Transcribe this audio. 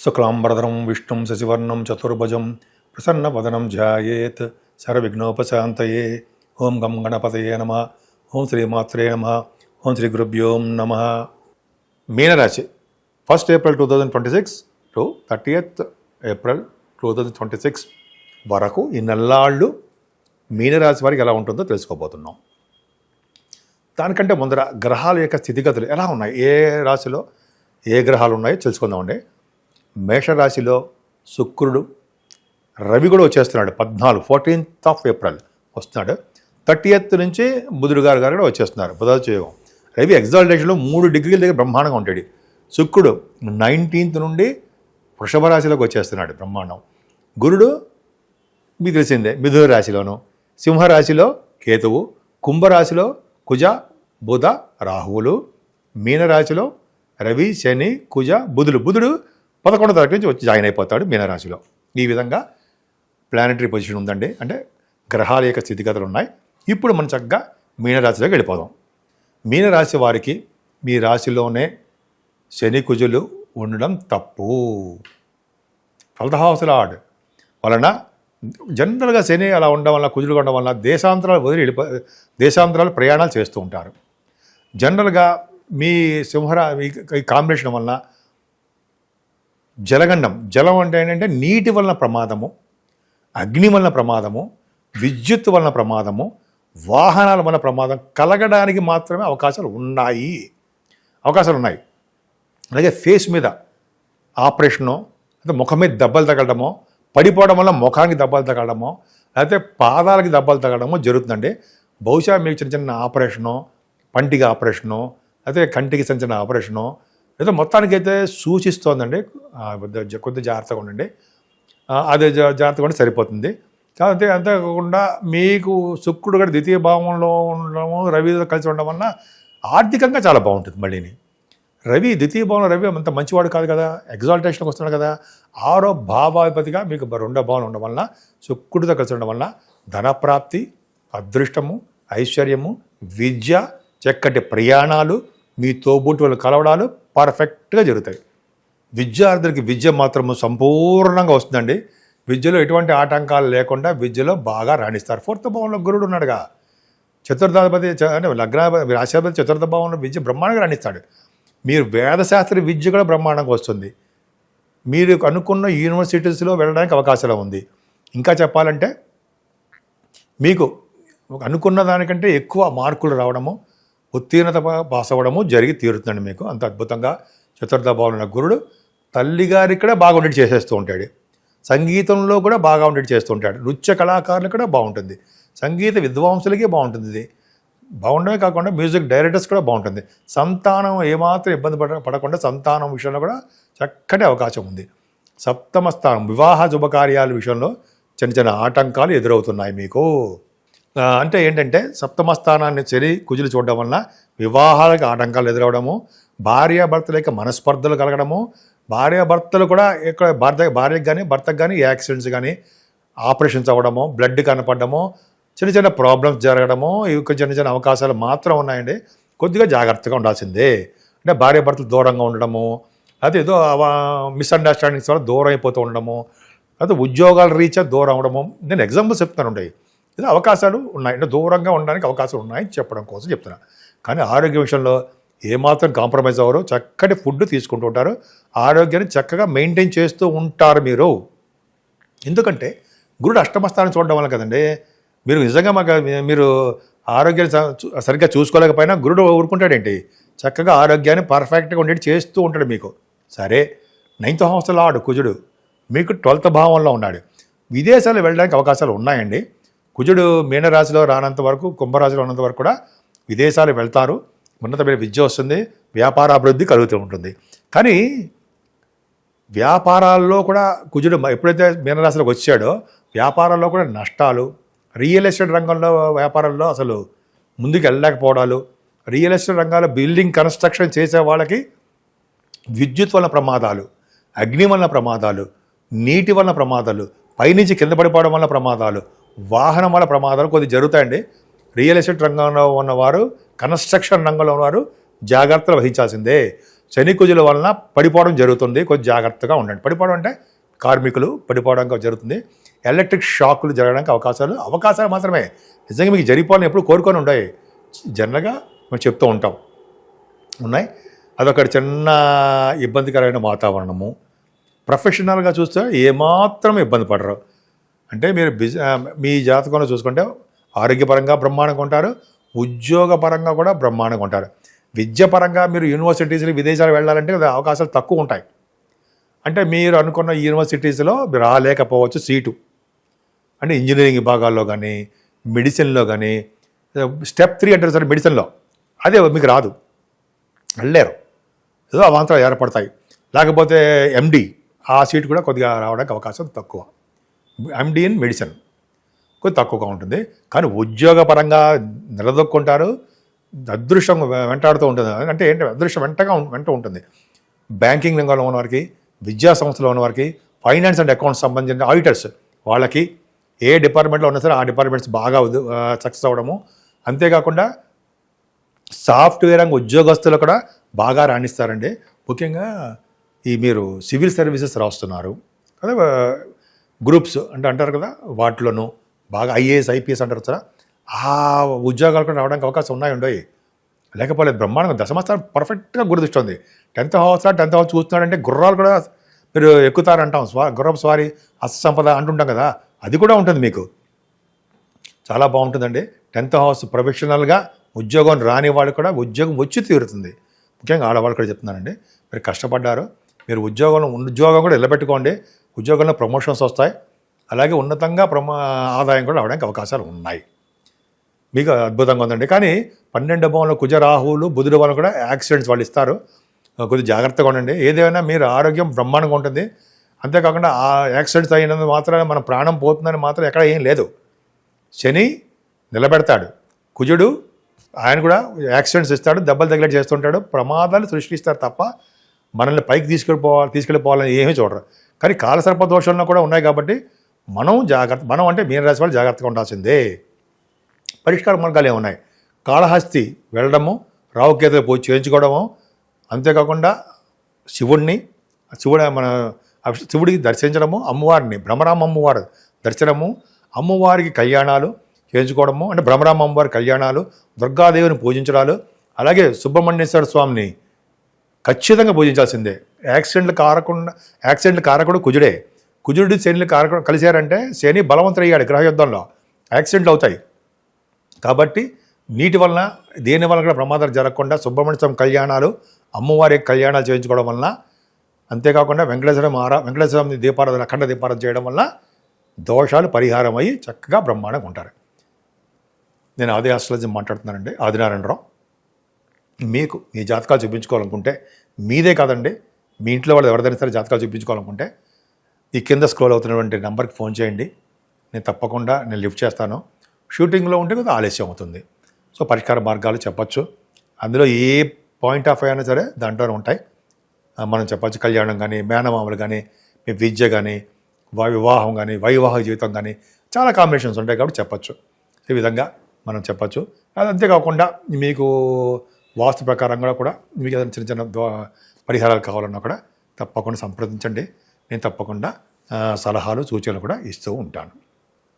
శుక్లాంబరధరం విష్ణుం శశివర్ణం చతుర్భుజం ప్రసన్నవదనం ధ్యాయేత్ సర్వవిఘ్నోపశాంతయే. ఓం గం గణపతయే నమః. ఓం శ్రీమాత్రే నమః. ఓం శ్రీ గురుభ్యో నమః. మీనరాశి 1st April 2026 to 30th April 2026 వరకు ఈ నెల్లాళ్ళు మీనరాశి వారికి ఎలా ఉంటుందో తెలుసుకోబోతున్నాం. దానికంటే ముందర గ్రహాల యొక్క స్థితిగతులు ఎలా ఉన్నాయి, ఏ రాశిలో ఏ గ్రహాలు ఉన్నాయో తెలుసుకుందామండి. మేషరాశిలో శుక్రుడు, రవి కూడా వచ్చేస్తున్నాడు. 14th April వస్తున్నాడు. 30th నుంచి బుధుడు గారు కూడా వచ్చేస్తున్నారు. బుధాచయోగం. రవి ఎగ్జాల్టేషన్లో 3 degrees దగ్గర బ్రహ్మాండంగా ఉంటాడు. శుక్రుడు 19th నుండి వృషభ రాశిలోకి వచ్చేస్తున్నాడు, బ్రహ్మాండం. గురుడు మీకు తెలిసిందే, మిథున రాశిలోను. సింహరాశిలో కేతువు, కుంభరాశిలో కుజ, బుధ, రాహువులు. మీనరాశిలో రవి, శని, కుజ, బుధుడు 11వ తారీఖు నుంచి వచ్చి జాయిన్ అయిపోతాడు మీనరాశిలో. ఈ విధంగా ప్లానెటరీ పొజిషన్ ఉందండి, అంటే గ్రహాల యొక్క స్థితిగతులు ఉన్నాయి. ఇప్పుడు మనం చక్కగా మీనరాశిలోకి వెళ్ళిపోదాం. మీనరాశి వారికి మీ రాశిలోనే శని, కుజులు ఉండడం తప్పు. 12th house లార్డ్ వలన జనరల్గా శని అలా ఉండడం వల్ల, కుజులు ఉండడం వల్ల దేశాంతరాలు వదిలి దేశాంతరాలు ప్రయాణాలు చేస్తూ ఉంటారు. జనరల్గా మీ ఈ కాంబినేషన్ వలన జలగండం, జలం అంటే ఏంటంటే నీటి వలన ప్రమాదము, అగ్ని వలన ప్రమాదము, విద్యుత్ వలన ప్రమాదము, వాహనాల వలన ప్రమాదం కలగడానికి మాత్రమే అవకాశాలు ఉన్నాయి. అలాగే ఫేస్ మీద ఆపరేషను, అంటే ముఖం మీద దెబ్బలు తగలడమో, పడిపోవడం వల్ల ముఖానికి దెబ్బలు తగలడమో, లేకపోతే పాదాలకి దెబ్బలు తగలడమో జరుగుతుందండి. బహుశా మీకు చిన్న చిన్న ఆపరేషను, పంటికి ఆపరేషను, అయితే కంటికి చిన్న చిన్న ఆపరేషను ఏదో మొత్తానికైతే సూచిస్తోందండి. కొద్దిగా జాగ్రత్తగా ఉండండి. అదే జాగ్రత్తగా ఉంటే సరిపోతుంది. కాబట్టి అంతేకాకుండా మీకు శుక్రుడు కూడా 2వ భావంలో ఉండడము, రవితో కలిసి ఉండడం వల్ల ఆర్థికంగా చాలా బాగుంటుంది. మళ్ళీని రవి 2వ భావంలో, రవి అంత మంచివాడు కాదు కదా, ఎగ్జాల్టేషన్కి వస్తున్నాడు కదా. 6వ భావాధిపతిగా మీకు 2వ భావంలో ఉండడం వల్ల, శుక్రుడితో కలిసి ఉండడం వల్ల ధనప్రాప్తి, అదృష్టము, ఐశ్వర్యము, విద్య, చక్కటి ప్రయాణాలు, మీ తోబుట్టు వాళ్ళు కలవడాలు పర్ఫెక్ట్గా జరుగుతాయి. విద్యార్థులకి విద్య మాత్రము సంపూర్ణంగా వస్తుందండి. విద్యలో ఎటువంటి ఆటంకాలు లేకుండా విద్యలో బాగా రాణిస్తారు. 4th భావంలో గురుడు ఉన్నాడుగా, చతుర్థాధిపతి అంటే లగ్నాధిపతి, రాశాధిపతి 4th భావంలో విద్య బ్రహ్మాండంగా రాణిస్తాడు. మీరు వేదశాస్త్ర విద్య కూడా బ్రహ్మాండంగా వస్తుంది. మీరు అనుకున్న యూనివర్సిటీస్లో వెళ్ళడానికి అవకాశాలు ఉంది. ఇంకా చెప్పాలంటే మీకు అనుకున్న దానికంటే ఎక్కువ మార్కులు రావడము, ఉత్తీర్ణత పాస్ అవ్వడము జరిగి తీరుతుందండి. మీకు అంత అద్భుతంగా 4th భావంలో గురుడు తల్లిగారికి కూడా బాగా ఉండేది చేసేస్తూ ఉంటాడు. సంగీతంలో కూడా బాగా ఉండేది చేస్తూ ఉంటాడు. నృత్య కళాకారులు కూడా బాగుంటుంది. సంగీత విద్వాంసులకి బాగుంటుంది. ఇది బాగుండమే కాకుండా మ్యూజిక్ డైరెక్టర్స్ కూడా బాగుంటుంది. సంతానం ఏమాత్రం ఇబ్బంది పడకుండా సంతానం విషయంలో కూడా చక్కటి అవకాశం ఉంది. 7వ స్థానం వివాహ శుభకార్యాల విషయంలో చిన్న చిన్న ఆటంకాలు ఎదురవుతున్నాయి మీకు. అంటే ఏంటంటే 7వ స్థానాన్ని శని, కుజులు చూడడం వలన వివాహాలకు ఆటంకాలు ఎదురవడము, భార్యాభర్తల యొక్క మనస్పర్ధలు కలగడము, భార్యాభర్తలు కూడా ఇక్కడ భార్యకు కానీ భర్తకు కానీ యాక్సిడెంట్స్ కానీ, ఆపరేషన్స్ అవ్వడము, బ్లడ్ కనపడము, చిన్న చిన్న ప్రాబ్లమ్స్ జరగడము, ఇవి చిన్న చిన్న అవకాశాలు మాత్రం ఉన్నాయండి. కొద్దిగా జాగ్రత్తగా ఉండాల్సిందే. అంటే భార్యాభర్తలు దూరంగా ఉండడము, అయితే ఏదో మిస్అండర్స్టాండింగ్స్ వల్ల దూరం అయిపోతూ ఉండడము, అయితే ఉద్యోగాల రీత్యా దూరం అవ్వడము. నేను ఎగ్జాంపుల్స్ చెప్తాను. ఇది అవకాశాలు ఉన్నాయి, అంటే దూరంగా ఉండడానికి అవకాశాలు ఉన్నాయని చెప్పడం కోసం చెప్తున్నా. కానీ ఆరోగ్య విషయంలో ఏమాత్రం కాంప్రమైజ్ అవ్వరు. చక్కటి ఫుడ్ తీసుకుంటూ ఉంటారు. ఆరోగ్యాన్ని చక్కగా మెయింటైన్ చేస్తూ ఉంటారు మీరు. ఎందుకంటే గురుడు 8వ స్థానం చూడడం వల్ల కదండి. మీరు నిజంగా మీరు ఆరోగ్యాన్ని సరిగ్గా చూసుకోలేకపోయినా గురుడు ఊరుకుంటాడేంటి, చక్కగా ఆరోగ్యాన్ని పర్ఫెక్ట్గా ఉండేది చేస్తూ ఉంటాడు మీకు. సరే, 9th house లార్డ్ కుజుడు మీకు 12th భావంలో ఉన్నాడు. విదేశాలు వెళ్ళడానికి అవకాశాలు ఉన్నాయండి. కుజుడు మీనరాశిలో రానంత వరకు, కుంభరాశిలో ఉన్నంత వరకు కూడా విదేశాలు వెళ్తారు. ఉన్నతమైన విద్య వస్తుంది, వ్యాపారాభివృద్ధి కలుగుతూ ఉంటుంది. కానీ వ్యాపారాల్లో కూడా కుజుడు ఎప్పుడైతే మీనరాశిలోకి వచ్చాడో వ్యాపారాల్లో కూడా నష్టాలు, రియల్ ఎస్టేట్ రంగంలో వ్యాపారాల్లో అసలు ముందుకు వెళ్ళలేకపోవడాలు, రియల్ ఎస్టేట్ రంగాల్లో బిల్డింగ్ కన్స్ట్రక్షన్ చేసే వాళ్ళకి విద్యుత్ వలన ప్రమాదాలు, అగ్ని వలన ప్రమాదాలు, నీటి వలన ప్రమాదాలు, పైనుంచి కింద పడిపోవడం వల్ల ప్రమాదాలు, వాహనం వల్ల ప్రమాదాలు కొద్దిగా జరుగుతాయండి. రియల్ ఎస్టేట్ రంగంలో ఉన్నవారు, కన్స్ట్రక్షన్ రంగంలో ఉన్నవారు జాగ్రత్తలు వహించాల్సిందే. శని కుజుల వలన పడిపోవడం జరుగుతుంది. కొంచెం జాగ్రత్తగా ఉండండి. పడిపోవడం అంటే కార్మికులు పడిపోవడం జరుగుతుంది. ఎలక్ట్రిక్ షాకులు జరగడానికి అవకాశాలు మాత్రమే. నిజంగా మీకు జరిగిపోవాలని ఎప్పుడు కోరుకొని ఉన్నాయి. జనరల్గా మేము చెప్తూ ఉంటాం ఉన్నాయి. అదొకటి చిన్న ఇబ్బందికరమైన వాతావరణము. ప్రొఫెషనల్గా చూస్తే ఏమాత్రం ఇబ్బంది పడరు. అంటే మీరు మీ జాతకంలో చూసుకుంటే ఆరోగ్యపరంగా బ్రహ్మాండంగా ఉంటారు, ఉద్యోగపరంగా కూడా బ్రహ్మాండంగా ఉంటారు. విద్యాపరంగా మీరు యూనివర్సిటీస్లో విదేశాలు వెళ్ళాలంటే అవకాశాలు తక్కువ ఉంటాయి. అంటే మీరు అనుకున్న యూనివర్సిటీస్లో రాలేకపోవచ్చు సీటు. అంటే ఇంజనీరింగ్ విభాగాల్లో కానీ, మెడిసిన్లో కానీ, స్టెప్ 3 అంటారు సార్ మెడిసిన్లో, అదే మీకు రాదు, వెళ్ళలేరు. ఏదో అవాంతరాలు ఏర్పడతాయి. లేకపోతే ఎండి, ఆ సీట్ కూడా కొద్దిగా రావడానికి అవకాశం తక్కువ. ఎండి ఇన్ మెడిసిన్ కొద్ది తక్కువగా ఉంటుంది. కానీ ఉద్యోగపరంగా నిలదొక్కుంటారు. అదృష్టం వెంటాడుతూ ఉంటుంది. అంటే ఏంటి, అదృష్టం వెంట ఉంటుంది. బ్యాంకింగ్ రంగంలో ఉన్నవారికి, విద్యా సంస్థలో ఉన్నవారికి, ఫైనాన్స్ అండ్ అకౌంట్స్ సంబంధించిన ఆడిటర్స్, వాళ్ళకి ఏ డిపార్ట్మెంట్లో ఉన్నా సరే ఆ డిపార్ట్మెంట్స్ బాగా సక్సెస్ అవ్వడము. అంతేకాకుండా సాఫ్ట్వేర్ రంగ ఉద్యోగస్తులు కూడా బాగా రాణిస్తారండి. ముఖ్యంగా ఈ మీరు సివిల్ సర్వీసెస్ రాస్తున్నారు కదా, గ్రూప్స్ అంటే అంటారు కదా, వాటిలోనూ బాగా ఐఏఎస్ ఐపీఎస్ అంటారు కదా, ఆ ఉద్యోగాలు కూడా రావడానికి అవకాశం ఉన్నాయి. లేకపోలేదు, బ్రహ్మాండంగా దశమస్థానం పర్ఫెక్ట్గా గుర్తిస్తుంది. 10th హౌస్ చూస్తున్నాడంటే గుర్రాలు కూడా మీరు ఎక్కుతారంటాం. గుర్రపు స్వారీ, అసంపద అంటుంటాం కదా, అది కూడా ఉంటుంది మీకు. చాలా బాగుంటుందండి. 10th హౌస్ ప్రొఫెషనల్గా ఉద్యోగం రాని వాళ్ళు కూడా ఉద్యోగం వచ్చి తీరుతుంది. ముఖ్యంగా ఆడవాళ్ళు కూడా చెప్తున్నానండి, మీరు కష్టపడ్డారు, మీరు ఉద్యోగం కూడా నిలబెట్టుకోండి. ఉద్యోగంలో ప్రమోషన్స్ వస్తాయి. అలాగే ఉన్నతంగా ఆదాయం కూడా రావడానికి అవకాశాలు ఉన్నాయి. మీకు అద్భుతంగా ఉందండి. కానీ 12వ భావంలో కుజ రాహువులు బుధుడు వాళ్ళు కూడా యాక్సిడెంట్స్ వాళ్ళు ఇస్తారు. కొద్దిగా జాగ్రత్తగా ఉండండి. ఏదైనా మీరు ఆరోగ్యం బ్రహ్మాండంగా ఉంటుంది. అంతేకాకుండా ఆ యాక్సిడెంట్స్ అయినందు మాత్రమే మన ప్రాణం పోతుందని మాత్రం ఎక్కడ ఏం లేదు. శని నిలబెడతాడు, కుజుడు ఆయన కూడా యాక్సిడెంట్స్ ఇస్తాడు, దెబ్బలు తగిలేట్ చేస్తుంటాడు, ప్రమాదాలు సృష్టిస్తారు తప్ప మనల్ని పైకి తీసుకెళ్ళిపోవాలని ఏమీ చూడరు. కానీ కాలసర్ప దోషంలో కూడా ఉన్నాయి కాబట్టి మనం అంటే మీన రాశి వాళ్ళు జాగ్రత్తగా ఉండాల్సిందే. పరిష్కార మార్గాలు ఏమున్నాయి, కాళహస్తి వెళ్ళడము, రావుకేతుల పూజ చేయించుకోవడము, అంతేకాకుండా శివుడికి దర్శించడము, అమ్మవారిని భ్రమరామ అమ్మవారి దర్శనము, అమ్మవారికి కళ్యాణాలు చేయించుకోవడము, అంటే భ్రమరామ అమ్మవారి కళ్యాణాలు, దుర్గాదేవిని పూజించడాలు, అలాగే సుబ్రహ్మణ్యేశ్వర స్వామిని ఖచ్చితంగా పూజించాల్సిందే. యాక్సిడెంట్లు కారకుడు కుజుడే. కుజుడు శని కారకుడు కలిశారంటే శని బలవంతుడయ్యాడు గ్రహయుద్ధంలో, యాక్సిడెంట్లు అవుతాయి. కాబట్టి నీటి వలన దేని వలన కూడా ప్రమాదాలు జరగకుండా సుబ్రహ్మణ్య స్వామి కళ్యాణాలు, అమ్మవారి కళ్యాణాలు చేయించుకోవడం వలన, అంతేకాకుండా వెంకటేశ్వర స్వామి దీపారాధన, అఖండ దీపారాధన చేయడం వల్ల దోషాలు పరిహారం అయ్యి చక్కగా బ్రహ్మాండంగా ఉంటారు. నేను ఆది ఆస్ట్రాలజీ మాట్లాడుతున్నానండి, ఆదినారాయణరావు. మీకు మీ జాతకాలు చూపించుకోవాలనుకుంటే, మీదే కాదండి, మీ ఇంట్లో వాళ్ళు ఎవరిదైనా సరే జాతకాలు చూపించుకోవాలనుకుంటే ఈ కింద స్క్రోల్ అవుతున్నటువంటి నెంబర్కి ఫోన్ చేయండి. నేను తప్పకుండా లిఫ్ట్ చేస్తాను. షూటింగ్లో ఉంటే కొద్దిగా ఆలస్యం అవుతుంది. సో పరిష్కార మార్గాలు చెప్పచ్చు. అందులో ఏ పాయింట్ ఆఫ్ అయినా సరే దాంట్లోనే ఉంటాయి. మనం చెప్పచ్చు, కళ్యాణం కానీ, మేనమామలు కానీ, మీ విద్య కానీ, వివాహం కానీ, వైవాహిక జీవితం కానీ చాలా కాంబినేషన్స్ ఉంటాయి కాబట్టి చెప్పచ్చు. ఈ విధంగా మనం చెప్పచ్చు. అది అంతేకాకుండా మీకు వాస్తు ప్రకారంగా కూడా మీకు ఏదైనా చిన్న చిన్న పరిహారాలు కావాలన్నా కూడా తప్పకుండా సంప్రదించండి. నేను తప్పకుండా సలహాలు సూచనలు కూడా ఇస్తూ ఉంటాను.